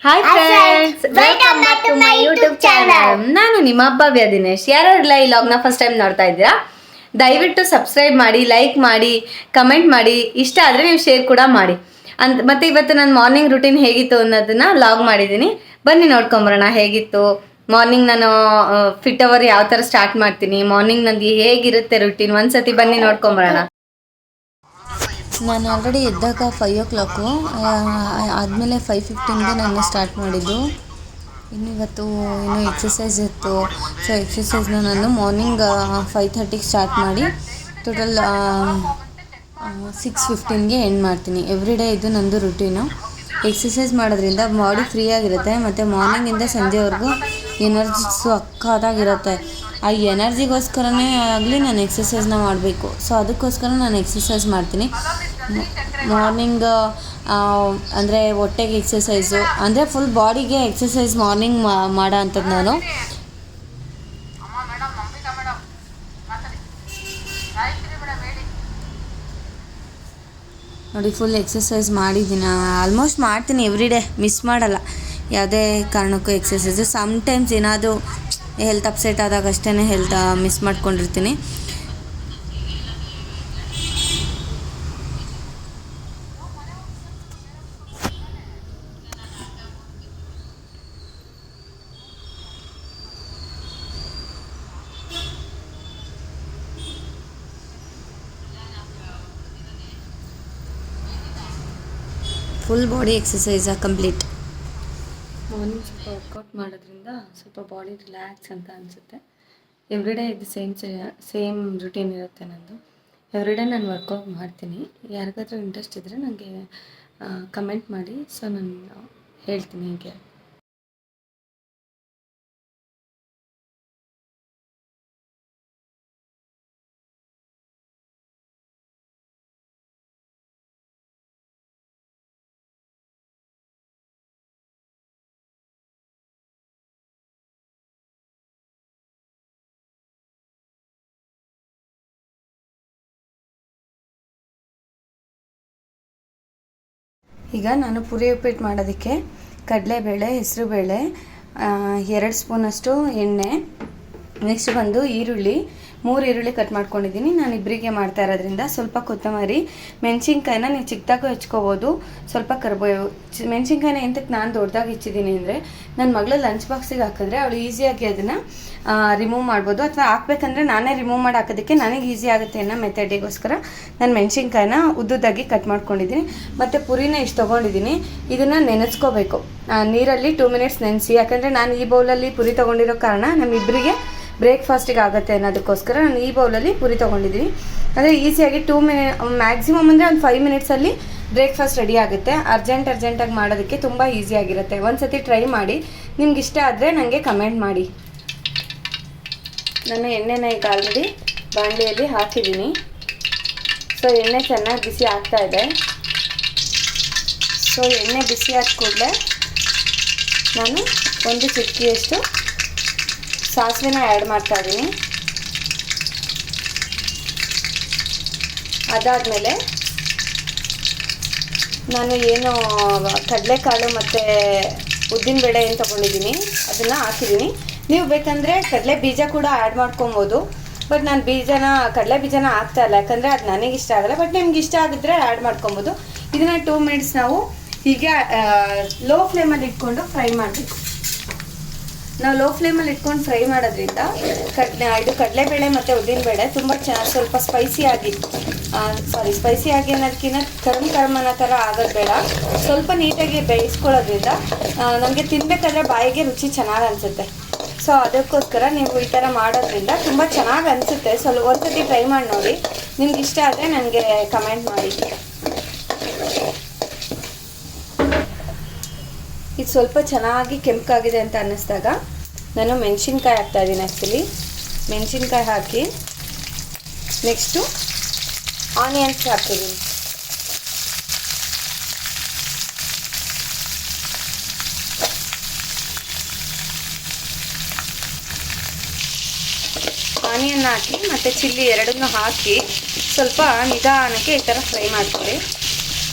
Hi friends, welcome back to my YouTube channel. ನಾನು ನಿಮ್ಮ ಭವ್ಯ ದಿನೇಶ್. ಯಾರೆಲ್ಲ ಈ ಲಾಗ್ನ ಫಸ್ಟ್ ಟೈಮ್ ನೋಡ್ತಾ ಇದ್ದೀರಾ, ದಯವಿಟ್ಟು ಸಬ್ಸ್ಕ್ರೈಬ್ ಮಾಡಿ, ಲೈಕ್ ಮಾಡಿ, ಕಮೆಂಟ್ ಮಾಡಿ. ಇಷ್ಟ ಆದರೆ ನೀವು ಶೇರ್ ಕೂಡ ಮಾಡಿ ಮತ್ತೆ ಇವತ್ತು ನನ್ನ ಮಾರ್ನಿಂಗ್ ರೂಟೀನ್ ಹೇಗಿತ್ತು ಅನ್ನೋದನ್ನ ಲಾಗ್ ಮಾಡಿದ್ದೀನಿ. ಬನ್ನಿ ನೋಡ್ಕೊಂಬರೋಣ ಹೇಗಿತ್ತು ಮಾರ್ನಿಂಗ್. ನಾನು ಫಿಟ್ ಅವರ್ ಯಾವ ಥರ ಸ್ಟಾರ್ಟ್ ಮಾಡ್ತೀನಿ, ಮಾರ್ನಿಂಗ್ ನಂದು ಹೇಗಿರುತ್ತೆ ರೂಟೀನ್, ಒಂದ್ಸತಿ ಬನ್ನಿ ನೋಡ್ಕೊಂಬರೋಣ. ನಾನು ಆಲ್ರೆಡಿ ಎದ್ದಾಗ 5 o'clock ಆದಮೇಲೆ 5:15ಗೆ ನಾನು ಸ್ಟಾರ್ಟ್ ಮಾಡಿದ್ದು. ಇವತ್ತು ಇನ್ನೂ ಎಕ್ಸಸೈಸ್ ಇತ್ತು. ಸೊ ಎಕ್ಸಸೈಸ್ನ ನಾನು ಮಾರ್ನಿಂಗ್ 5:30ಗೆ ಸ್ಟಾರ್ಟ್ ಮಾಡಿ ಟೋಟಲ್ 6:15ಗೆ ಎಂಡ್ ಮಾಡ್ತೀನಿ. ಎವ್ರಿ ಡೇ ಇದು ನಂದು ರುಟೀನು. ಎಕ್ಸಸೈಸ್ ಮಾಡೋದ್ರಿಂದ ಬಾಡಿ ಫ್ರೀ ಆಗಿರುತ್ತೆ ಮತ್ತು ಮಾರ್ನಿಂಗಿಂದ ಸಂಜೆವರೆಗೂ ಎನರ್ಜಿಸು ಅಕ್ಕಾದಾಗಿರುತ್ತೆ. ಆ ಎನರ್ಜಿಗೋಸ್ಕರನೇ ಆಗಲಿ ನಾನು ಎಕ್ಸಸೈಸ್ನ ಮಾಡಬೇಕು. ಸೊ ಅದಕ್ಕೋಸ್ಕರ ನಾನು ಎಕ್ಸಸೈಸ್ ಮಾಡ್ತೀನಿ. ಮಾರ್ನಿಂಗ್ ಅಂದರೆ ಹೊಟ್ಟೆಗೆ ಎಕ್ಸಸೈಸು ಅಂದರೆ ಫುಲ್ ಬಾಡಿಗೆ ಎಕ್ಸಸೈಸ್ ಮಾರ್ನಿಂಗ್ ಮಾಡೋ ಅಂಥದ್ದು ನಾನು. ನೋಡಿ ಫುಲ್ ಎಕ್ಸಸೈಸ್ ಮಾಡಿದ್ದೀನಿ, ಆಲ್ಮೋಸ್ಟ್ ಮಾಡ್ತೀನಿ ಎವ್ರಿ ಡೇ, ಮಿಸ್ ಮಾಡಲ್ಲ ಯಾವುದೇ ಕಾರಣಕ್ಕೂ ಎಕ್ಸಸೈಸು. ಸಮ್ಟೈಮ್ಸ್ ಏನಾದರೂ ಹೆಲ್ತ್ ಅಪ್ಸೆಟ್ ಆದಾಗ ಅಷ್ಟೇ ಹೆಲ್ತ್ ಮಿಸ್ ಮಾಡ್ಕೊಂಡಿರ್ತೀನಿ. Full body exercise complete. Morning ಸ್ವಲ್ಪ ವರ್ಕೌಟ್ ಮಾಡೋದ್ರಿಂದ ಸ್ವಲ್ಪ ಬಾಡಿ ರಿಲ್ಯಾಕ್ಸ್ ಅಂತ ಅನಿಸುತ್ತೆ. ಎವ್ರಿಡೇ ಇದು ಸೇಮ್ ರುಟೀನ್ ಇರುತ್ತೆ ನಂದು. ಎವ್ರಿಡೇ ನಾನು ವರ್ಕೌಟ್ ಮಾಡ್ತೀನಿ. ಯಾರಿಗಾದ್ರೂ ಇಂಟ್ರೆಸ್ಟ್ ಇದ್ದರೆ ನನಗೆ ಕಮೆಂಟ್ ಮಾಡಿ, ಸೊ ನಾನು ಹೇಳ್ತೀನಿ ಹೀಗೆ. ಈಗ ನಾನು ಪುರಿ ಉಪ್ಪಿಟ್ಟು ಮಾಡೋದಕ್ಕೆ ಕಡಲೆಬೇಳೆ, ಹೆಸರುಬೇಳೆ, 2 ಸ್ಪೂನಷ್ಟು ಎಣ್ಣೆ, ನೆಕ್ಸ್ಟ್ ಬಂದು ಈರುಳ್ಳಿ, 3 ಈರುಳ್ಳಿ ಕಟ್ ಮಾಡ್ಕೊಂಡಿದ್ದೀನಿ. ನಾನು ಇಬ್ಬರಿಗೆ ಮಾಡ್ತಾ ಇರೋದ್ರಿಂದ ಸ್ವಲ್ಪ ಕೊತ್ತಂಬರಿ, ಮೆಣಸಿನ್ಕಾಯಿನ ನೀವು ಚಿಕ್ಕದಾಗೂ ಹೆಚ್ಕೋಬೋದು, ಸ್ವಲ್ಪ ಕರಿಬೇವು. ಮೆಣಸಿನ್ಕಾಯಿನ ಎಂತಕ್ಕೆ ನಾನು ದೊಡ್ಡದಾಗಿ ಹೆಚ್ಚಿದ್ದೀನಿ ಅಂದರೆ ನನ್ನ ಮಗಳ ಲಂಚ್ ಬಾಕ್ಸಿಗೆ ಹಾಕಿದ್ರೆ ಅವಳು ಈಸಿಯಾಗಿ ಅದನ್ನು ರಿಮೂವ್ ಮಾಡ್ಬೋದು, ಅಥವಾ ಹಾಕ್ಬೇಕಂದ್ರೆ ನಾನೇ ರಿಮೂವ್ ಮಾಡಿ ಹಾಕೋದಕ್ಕೆ ನನಗೆ ಈಸಿ ಆಗುತ್ತೆ ಅನ್ನೋ ಮೆಥಡಿಗೋಸ್ಕರ ನಾನು ಮೆಣಸಿನ್ಕಾಯಿನ ಉದ್ದುದ್ದಾಗಿ ಕಟ್ ಮಾಡ್ಕೊಂಡಿದ್ದೀನಿ. ಮತ್ತು ಪುರಿನ ಇಷ್ಟು ತೊಗೊಂಡಿದ್ದೀನಿ. ಇದನ್ನು ನೆನೆಸ್ಕೋಬೇಕು ನೀರಲ್ಲಿ 2 ಮಿನಿಟ್ಸ್ ನೆನೆಸಿ. ಯಾಕಂದರೆ ನಾನು ಈ ಬೌಲಲ್ಲಿ ಪುರಿ ತೊಗೊಂಡಿರೋ ಕಾರಣ ನಮ್ಮಿಬ್ಬರಿಗೆ ಬ್ರೇಕ್ಫಾಸ್ಟಿಗೆ ಆಗುತ್ತೆ ಅನ್ನೋದಕ್ಕೋಸ್ಕರ ನಾನು ಈ ಬೌಲಲ್ಲಿ ಪುರಿ ತೊಗೊಂಡಿದ್ದೀನಿ. ಅಂದರೆ ಈಸಿಯಾಗಿ 2 ಮಿನಿಟ್ ಮ್ಯಾಕ್ಸಿಮಮ್ ಅಂದರೆ ಒಂದು 5 ಮಿನಿಟ್ಸಲ್ಲಿ ಬ್ರೇಕ್ಫಾಸ್ಟ್ ರೆಡಿ ಆಗುತ್ತೆ. ಅರ್ಜೆಂಟಾಗಿ ಮಾಡೋದಕ್ಕೆ ತುಂಬ ಈಸಿಯಾಗಿರುತ್ತೆ. ಒಂದು ಸತಿ ಟ್ರೈ ಮಾಡಿ, ನಿಮ್ಗೆ ಇಷ್ಟ ಆದರೆ ನನಗೆ ಕಮೆಂಟ್ ಮಾಡಿ. ನಾನು ಎಣ್ಣೆನ ಈಗ ಆಲ್ರೆಡಿ ಬಾಣಲಿಯಲ್ಲಿ ಹಾಕಿದ್ದೀನಿ. ಸೊ ಎಣ್ಣೆ ಚೆನ್ನಾಗಿ ಬಿಸಿ ಆಗ್ತಾ ಇದೆ. ಸೊ ಎಣ್ಣೆ ಬಿಸಿ ಆದ ಕೂಡಲೇ ನಾನು 1 ಚಿಟಿಕೆಯಷ್ಟು ಸಾಸಿವೆನ ಆ್ಯಡ್ ಮಾಡ್ತಾ ಇದ್ದೀನಿ. ಅದಾದಮೇಲೆ ನಾನು ಏನು ಕಡಲೆಕಾಳು ಮತ್ತು ಉದ್ದಿನಬೇಳೆ ಏನು ತೊಗೊಂಡಿದ್ದೀನಿ ಅದನ್ನು ಹಾಕಿದ್ದೀನಿ. ನೀವು ಬೇಕಂದರೆ ಕಡಲೆ ಬೀಜ ಕೂಡ ಆ್ಯಡ್ ಮಾಡ್ಕೊಬೋದು. ಬಟ್ ನಾನು ಕಡಲೆ ಬೀಜನ ಹಾಕ್ತಾ ಇಲ್ಲ, ಯಾಕಂದರೆ ಅದು ನನಗೆ ಇಷ್ಟ ಆಗಲ್ಲ. ಬಟ್ ನಿಮ್ಗೆ ಇಷ್ಟ ಆಗಿದ್ರೆ ಆ್ಯಡ್ ಮಾಡ್ಕೊಬೋದು. ಇದನ್ನು 2 ಮಿನಿಟ್ಸ್ ನಾವು ಹೀಗೆ ಲೋ ಫ್ಲೇಮಲ್ಲಿ ಇಟ್ಕೊಂಡು ಫ್ರೈ ಮಾಡಬೇಕು. ನಾವು ಲೋ ಫ್ಲೇಮಲ್ಲಿ ಇಟ್ಕೊಂಡು ಫ್ರೈ ಮಾಡೋದ್ರಿಂದ ಇದು ಕಡಲೆಬೇಳೆ ಮತ್ತು ಉದ್ದಿನಬೇಳೆ ತುಂಬ ಸ್ವಲ್ಪ ಸ್ಪೈಸಿಯಾಗಿ ಅನ್ನೋದಕ್ಕಿಂತ ಕರಮ್ ಅನ್ನೋ ಥರ ಆಗೋದು ಬೇಡ. ಸ್ವಲ್ಪ ನೀಟಾಗಿ ಬೇಯಿಸ್ಕೊಳ್ಳೋದ್ರಿಂದ ನಮಗೆ ತಿನ್ನಬೇಕಾದ್ರೆ ಬಾಯಿಗೆ ರುಚಿ ಚೆನ್ನಾಗಿ ಅನಿಸುತ್ತೆ. ಸೊ ಅದಕ್ಕೋಸ್ಕರ ನೀವು ಈ ಥರ ಮಾಡೋದ್ರಿಂದ ತುಂಬ ಚೆನ್ನಾಗಿ ಅನಿಸುತ್ತೆ. ಸ್ವಲ್ಪ ಒಂದ್ಸತಿ ಟ್ರೈ ಮಾಡಿ ನೋಡಿ. ನಿಮ್ಗೆ ಇಷ್ಟ ಆದರೆ ನನಗೆ ಕಮೆಂಟ್ ಮಾಡಿ. ಇದು ಸ್ವಲ್ಪ ಚೆನ್ನಾಗಿ ಕೆಂಪಾಗಿದೆ ಅಂತ ಅನ್ನಿಸ್ದಾಗ ನಾನು ಮೆಣಸಿನ್ಕಾಯಿ ಹಾಕ್ತಾಯಿದ್ದೀನಿ. ಆ್ಯಕ್ಚುಲಿ ಮೆಣಸಿನ್ಕಾಯಿ ಹಾಕಿ ನೆಕ್ಸ್ಟು ಆನಿಯನ್ಸ್ ಹಾಕ್ತಿದ್ದೀನಿ. ಆನಿಯನ್ ಹಾಕಿ ಮತ್ತು ಚಿಲ್ಲಿ ಎರಡನ್ನೂ ಹಾಕಿ ಸ್ವಲ್ಪ ನಿಧಾನಕ್ಕೆ ಈ ಥರ ಫ್ರೈ ಮಾಡ್ಕೊಳ್ಳಿ.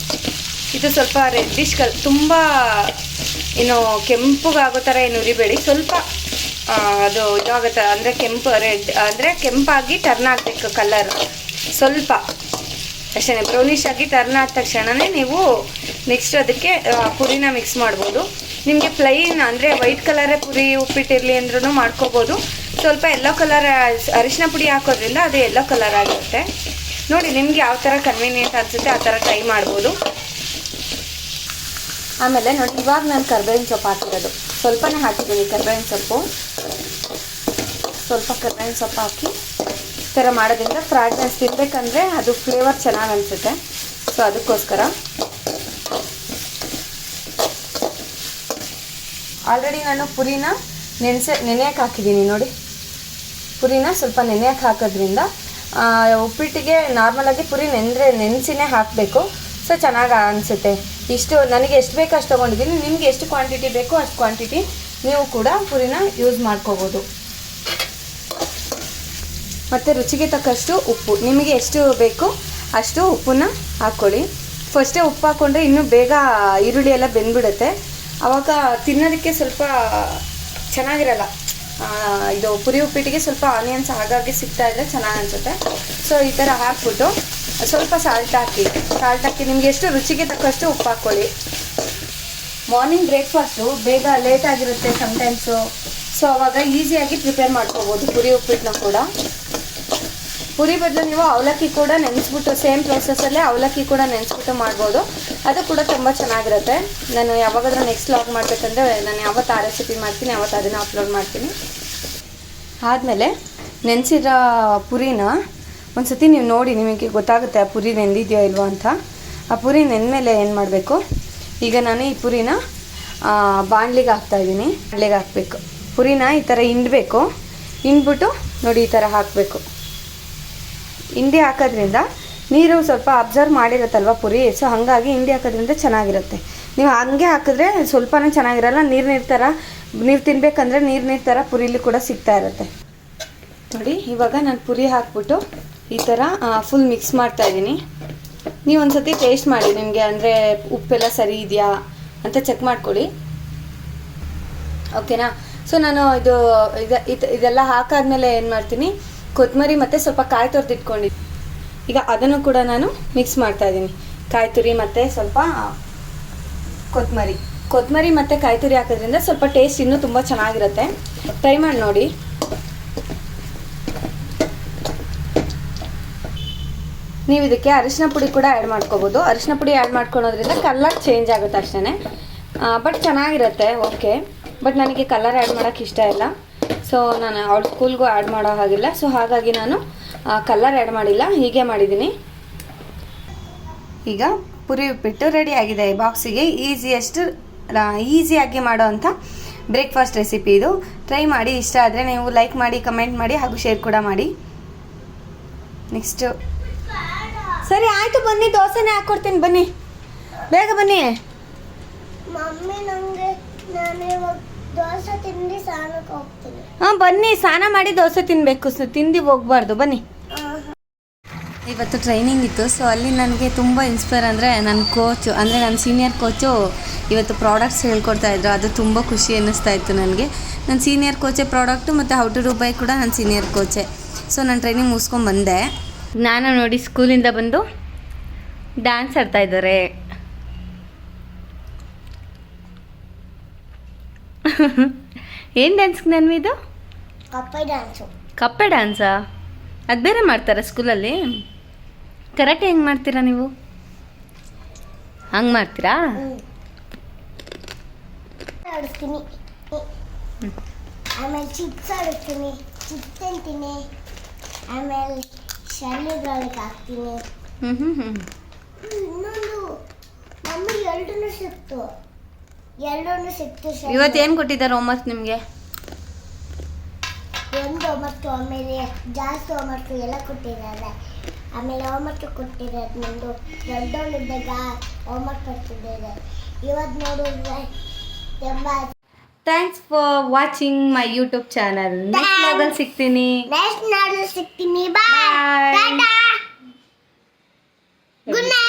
ಇದು ಸ್ವಲ್ಪ ರೆಡ್ಡಿಶ್ ತುಂಬ ಇನ್ನು ಕೆಂಪುಗಾಗೋ ಥರ ಏನು ಉರಿಬೇಡಿ, ಸ್ವಲ್ಪ ಅದು ಇದಾಗುತ್ತೆ ಅಂದರೆ ಕೆಂಪು ರೆಡ್ ಅಂದರೆ ಕೆಂಪಾಗಿ ಟರ್ನ್ ಆಗಬೇಕು ಕಲರ್ ಸ್ವಲ್ಪ ಅಷ್ಟೇ. ಬ್ರೌನಿಷ್ ಆಗಿ ಟರ್ನ್ ಆದ ತಕ್ಷಣವೇ ನೀವು ನೆಕ್ಸ್ಟ್ ಅದಕ್ಕೆ ಪುರಿನ ಮಿಕ್ಸ್ ಮಾಡ್ಬೋದು. ನಿಮಗೆ ಪ್ಲೈನ್ ಅಂದರೆ ವೈಟ್ ಕಲರೇ ಪುರಿ ಉಪ್ಪಿಟ್ಟಿರಲಿ ಅಂದ್ರೂ ಮಾಡ್ಕೋಬೋದು. ಸ್ವಲ್ಪ ಯೆಲ್ಲೋ ಕಲರ್ ಅರಿಶಿನ ಪುಡಿ ಹಾಕೋದ್ರಿಂದ ಅದು ಯೆಲ್ಲೋ ಕಲರ್ ಆಗಿರುತ್ತೆ. ನೋಡಿ ನಿಮ್ಗೆ ಯಾವ ಥರ ಕನ್ವೀನಿಯೆಂಟ್ ಅನಿಸುತ್ತೆ ಆ ಥರ ಟ್ರೈ ಮಾಡ್ಬೋದು. ಆಮೇಲೆ ನೋಡಿ ಇವಾಗ ನಾನು ಕರ್ಬೇವಿನ ಸೊಪ್ಪು ಹಾಕಿರೋದು ಸ್ವಲ್ಪನೇ ಹಾಕಿದ್ದೀನಿ. ಕರ್ಬೇವಿನ ಸೊಪ್ಪು ಸ್ವಲ್ಪ ಕರ್ಬೇವಿನ ಸೊಪ್ಪು ಹಾಕಿ ಈ ಥರ ಮಾಡೋದ್ರಿಂದ ಫ್ರಾಗ್ರೆನ್ಸ್ ತಿನ್ಬೇಕಂದ್ರೆ ಅದು ಫ್ಲೇವರ್ ಚೆನ್ನಾಗಿ ಅನಿಸುತ್ತೆ. ಸೊ ಅದಕ್ಕೋಸ್ಕರ ಆಲ್ರೆಡಿ ನಾನು ಪುರಿನ ನೆನೆಯಕ್ಕೆ ಹಾಕಿದ್ದೀನಿ. ನೋಡಿ ಪುರಿನ ಸ್ವಲ್ಪ ನೆನೆಯಕ್ಕೆ ಹಾಕೋದ್ರಿಂದ ಉಪ್ಪಿಟ್ಟಿಗೆ ನಾರ್ಮಲಾಗಿ ಪುರಿ ನೆನೆಸಿನೇ ಹಾಕಬೇಕು. ಸೊ ಚೆನ್ನಾಗಿ ಅನಿಸುತ್ತೆ. ಇಷ್ಟು ನನಗೆ ಎಷ್ಟು ಬೇಕೋ ಅಷ್ಟು ತೊಗೊಂಡಿದ್ದೀನಿ. ನಿಮಗೆ ಎಷ್ಟು ಕ್ವಾಂಟಿಟಿ ಬೇಕೋ ಅಷ್ಟು ಕ್ವಾಂಟಿಟಿ ನೀವು ಕೂಡ ಪುರಿನ ಯೂಸ್ ಮಾಡ್ಕೋಬೋದು. ಮತ್ತು ರುಚಿಗೆ ತಕ್ಕಷ್ಟು ಉಪ್ಪು, ನಿಮಗೆ ಎಷ್ಟು ಬೇಕೋ ಅಷ್ಟು ಉಪ್ಪನ್ನ ಹಾಕ್ಕೊಳ್ಳಿ. ಫಸ್ಟೇ ಉಪ್ಪು ಹಾಕ್ಕೊಂಡ್ರೆ ಇನ್ನೂ ಬೇಗ ಈರುಳ್ಳಿ ಎಲ್ಲ ಬೆಂದ್ಬಿಡುತ್ತೆ. ಆವಾಗ ತಿನ್ನೋದಕ್ಕೆ ಸ್ವಲ್ಪ ಚೆನ್ನಾಗಿರಲ್ಲ. ಇದು ಪುರಿ ಉಪ್ಪಿಟ್ಟಿಗೆ ಸ್ವಲ್ಪ ಆನಿಯನ್ಸ್ ಹಾಗಾಗಿ ಸಿಗ್ತಾ ಇದ್ದರೆ ಚೆನ್ನಾಗಿ ಅನಿಸುತ್ತೆ. ಸೊ ಈ ಥರ ಹಾಕ್ಬಿಟ್ಟು ಸ್ವಲ್ಪ ಸಾಲ್ಟ್ ಹಾಕಿ ನಿಮಗೆ ಎಷ್ಟು ರುಚಿಗೆ ತಕ್ಕಷ್ಟು ಉಪ್ಪು ಹಾಕ್ಕೊಳ್ಳಿ. ಮಾರ್ನಿಂಗ್ ಬ್ರೇಕ್ಫಾಸ್ಟು ಬೇಗ ಲೇಟ್ ಆಗಿರುತ್ತೆ ಸಮ್ಟೈಮ್ಸು. ಸೊ ಆವಾಗ ಈಸಿಯಾಗಿ ಪ್ರಿಪೇರ್ ಮಾಡ್ಕೋಬೋದು ಪುರಿ ಉಪ್ಪಿಟ್ಟನ್ನ ಕೂಡ. ಪುರಿ ಬದಲು ನೀವು ಅವಲಕ್ಕಿ ಕೂಡ ನೆನೆಸ್ಬಿಟ್ಟು ಸೇಮ್ ಪ್ರೊಸೆಸ್ಸಲ್ಲೇ ಅವಲಕ್ಕಿ ಕೂಡ ನೆನೆಸ್ಬಿಟ್ಟು ಮಾಡ್ಬೋದು. ಅದು ಕೂಡ ತುಂಬ ಚೆನ್ನಾಗಿರುತ್ತೆ. ನಾನು ಯಾವಾಗಾದ್ರೂ ನೆಕ್ಸ್ಟ್ ವ್ಲಾಗ್ ಮಾಡಬೇಕಂದ್ರೆ ನಾನು ಯಾವತ್ತು ಆ ರೆಸಿಪಿ ಮಾಡ್ತೀನಿ ಯಾವತ್ತು ಅದನ್ನು ಅಪ್ಲೋಡ್ ಮಾಡ್ತೀನಿ. ಆದಮೇಲೆ ನೆನೆಸಿರೋ ಪುರಿನ ಒಂದು ಸತಿ ನೀವು ನೋಡಿ, ನಿಮಗೆ ಗೊತ್ತಾಗುತ್ತೆ ಆ ಪುರಿ ನೆಂದಿದೆಯೋ ಇಲ್ವೋ ಅಂತ. ಆ ಪುರಿ ನೆಂದಮೇಲೆ ಏನು ಮಾಡಬೇಕು, ಈಗ ನಾನು ಈ ಪುರಿನ ಬಾಣಲಿಗೆ ಹಾಕ್ತಾಯಿದ್ದೀನಿ. ಬಾಣಲಿಗೆ ಹಾಕಬೇಕು. ಪುರಿನ ಈ ಥರ ಹಿಂಡ್ಬಿಟ್ಟು ನೋಡಿ ಈ ಥರ ಹಾಕಬೇಕು. ಹಿಂಡಿ ಹಾಕೋದ್ರಿಂದ ನೀರು ಸ್ವಲ್ಪ ಅಬ್ಸರ್ವ್ ಮಾಡಿರುತ್ತಲ್ವ ಪುರಿ. ಸೊ ಹಾಗಾಗಿ ಹಿಂಡಿ ಹಾಕೋದ್ರಿಂದ ಚೆನ್ನಾಗಿರುತ್ತೆ. ನೀವು ಹಂಗೆ ಹಾಕಿದ್ರೆ ಸ್ವಲ್ಪನೂ ಚೆನ್ನಾಗಿರಲ್ಲ. ನೀರು ತಿನ್ನಬೇಕಂದ್ರೆ ನೀರು ಥರ ಪುರಿಲಿ ಕೂಡ ಸಿಗ್ತಾ ಇರುತ್ತೆ. ನೋಡಿ ಇವಾಗ ನಾನು ಪುರಿ ಹಾಕ್ಬಿಟ್ಟು ಈ ಥರ ಫುಲ್ ಮಿಕ್ಸ್ ಮಾಡ್ತಾಯಿದ್ದೀನಿ. ನೀವು ಒಂದು ಸತಿ ಟೇಸ್ಟ್ ಮಾಡಿ, ನಿಮಗೆ ಅಂದರೆ ಉಪ್ಪೆಲ್ಲ ಸರಿ ಇದೆಯಾ ಅಂತ ಚೆಕ್ ಮಾಡ್ಕೊಳ್ಳಿ. ಓಕೆನಾ? ಸೊ ನಾನು ಇದೆಲ್ಲ ಹಾಕಾದ್ಮೇಲೆ ಏನು ಮಾಡ್ತೀನಿ, ಕೊತ್ತಂಬರಿ ಮತ್ತು ಸ್ವಲ್ಪ ಕಾಯಿ ತುರಿದಿಟ್ಕೊಂಡಿದ್ದೀನಿ. ಈಗ ಅದನ್ನು ಕೂಡ ನಾನು ಮಿಕ್ಸ್ ಮಾಡ್ತಾಯಿದ್ದೀನಿ. ಕಾಯಿ ತುರಿ ಮತ್ತು ಸ್ವಲ್ಪ ಕೊತ್ತಂಬರಿ ಮತ್ತು ಕಾಯಿ ತುರಿ ಹಾಕೋದ್ರಿಂದ ಸ್ವಲ್ಪ ಟೇಸ್ಟ್ ಇನ್ನೂ ತುಂಬ ಚೆನ್ನಾಗಿರುತ್ತೆ. ಟ್ರೈ ಮಾಡಿ ನೋಡಿ. ನೀವು ಇದಕ್ಕೆ ಅರಿಶಿನ ಪುಡಿ ಕೂಡ ಆ್ಯಡ್ ಮಾಡ್ಕೋಬೋದು. ಅರಿಶಿನ ಪುಡಿ ಆ್ಯಡ್ ಮಾಡ್ಕೊಳೋದ್ರಿಂದ ಕಲರ್ ಚೇಂಜ್ ಆಗುತ್ತೆ ಅಷ್ಟೇ. ಬಟ್ ಚೆನ್ನಾಗಿರುತ್ತೆ. ಓಕೆ, ಬಟ್ ನನಗೆ ಕಲರ್ ಆ್ಯಡ್ ಮಾಡೋಕ್ಕೆ ಇಷ್ಟ ಇಲ್ಲ. ಸೊ ನಾನು ಅವ್ಳ ಸ್ಕೂಲ್ಗೂ ಆ್ಯಡ್ ಮಾಡೋ ಹಾಗಿಲ್ಲ. ಸೊ ಹಾಗಾಗಿ ನಾನು ಕಲರ್ ಆ್ಯಡ್ ಮಾಡಿಲ್ಲ, ಹೀಗೆ ಮಾಡಿದ್ದೀನಿ. ಈಗ ಪುರಿ ಉಪ್ಪಿಟ್ಟು ರೆಡಿ ಆಗಿದೆ. ಬಾಕ್ಸಿಗೆ ಈಸಿಯಾಗಿ ಮಾಡೋ ಅಂಥ ಬ್ರೇಕ್ಫಾಸ್ಟ್ ರೆಸಿಪಿ ಇದು. ಟ್ರೈ ಮಾಡಿ. ಇಷ್ಟ ಆದರೆ ನೀವು ಲೈಕ್ ಮಾಡಿ, ಕಮೆಂಟ್ ಮಾಡಿ ಹಾಗೂ ಶೇರ್ ಕೂಡ ಮಾಡಿ. ನೆಕ್ಸ್ಟು ಸರಿ ಆಯಿತು, ಬನ್ನಿ ದೋಸೆನೇ ಹಾಕ್ಕೊಡ್ತೀನಿ. ಬನ್ನಿ, ಬೇಗ ಬನ್ನಿ. ಮಮ್ಮಿ ನನಗೆ ನಾನು ದೋಸೆ ತಿಂದು ಸ್ನಾನಕ್ಕೆ ಹೋಗ್ತೀನಿ. ಹಾಂ ಬನ್ನಿ, ಸ್ನಾನ ಮಾಡಿ ದೋಸೆ ತಿನ್ನಬೇಕು. ತಿಂದು ಹೋಗ್ಬಾರ್ದು. ಬನ್ನಿ. ಇವತ್ತು ಟ್ರೈನಿಂಗ್ ಇತ್ತು. ಸೊ ಅಲ್ಲಿ ನನಗೆ ತುಂಬ ಇನ್ಸ್ಪೈರ್ ಅಂದರೆ ನನ್ನ ಕೋಚು, ಅಂದರೆ ನನ್ನ ಸೀನಿಯರ್ ಕೋಚು ಇವತ್ತು ಪ್ರಾಡಕ್ಟ್ಸ್ ಹೇಳ್ಕೊಡ್ತಾಯಿದ್ರು. ಅದು ತುಂಬ ಖುಷಿ ಅನ್ನಿಸ್ತಾ ಇತ್ತು ನನಗೆ. ನನ್ನ ಸೀನಿಯರ್ ಕೋಚೆ ಪ್ರಾಡಕ್ಟು ಮತ್ತು ಹೌ ಟು ಡು ಬೈ ಕೂಡ ನನ್ನ ಸೀನಿಯರ್ ಕೋಚೆ. ಸೊ ನಾನು ಟ್ರೈನಿಂಗ್ ಮುಗಿಸ್ಕೊಂಡು ಬಂದೆ. ನಾನು ನೋಡಿ ಸ್ಕೂಲಿಂದ ಬಂದು ಡ್ಯಾನ್ಸ್ ಆಡ್ತಾ ಇದ್ದಾರೆ. ಏನು ಡ್ಯಾನ್ಸ್ ನನ್ವಿ ಇದು? ಕಪ್ಪೆ ಡ್ಯಾನ್ಸಾ? ಅದು ಬೇರೆ ಮಾಡ್ತಾರಾ ಸ್ಕೂಲಲ್ಲಿ? ಕರಾಟೆ ಹೆಂಗೆ ಮಾಡ್ತೀರಾ ನೀವು? ಹಂಗೆ ಮಾಡ್ತೀರಾ? ಆಡಿಸ್ತೀನಿ, ಆಮೇಲೆ ಚಿಪ್ಸ್ ಆಡಿಸ್ತೀನಿ, ಚಿಪ್ಸ್ ತಿಂತೀನಿ, ಆಮೇಲೆ ಶಾಲೆಗಳಿಗೆ ಹಾಕ್ತೀನಿ. ಇನ್ನೊಂದು ಮಮ್ಮಿ ಎರಡೂ ಸಿಕ್ತು. ಇವತ್ತು ಏನು ಕೊಟ್ಟಿದ್ದಾರೆ ಹೋಮ್ವರ್ಕ್ ನಿಮಗೆ? ಒಂದು ಹೋಮ್ವರ್ಕ್, ಆಮೇಲೆ ಜಾಸ್ತಿ ಹೋಮ್ವರ್ಕ್ ಎಲ್ಲ ಕೊಟ್ಟಿದ್ದಾರೆ. ಆಮೇಲೆ ಹೋಮ್ವರ್ಕ್ ಕೊಟ್ಟಿರೋದು ನಂದು ದೊಡ್ಡವಳಿದ್ದಾಗ ಹೋಮ್ವರ್ಕ್ ಕೊಟ್ಟಿದ್ದಾರೆ. ಇವತ್ತು ನೋಡಿದ್ರೆ ತುಂಬ thanks for watching my YouTube channel. Next ವ್ಲಾಗಲ್ಲಿ ಸಿಗ್ತೀನಿ. ಬಾಯ್. Bye. Good night.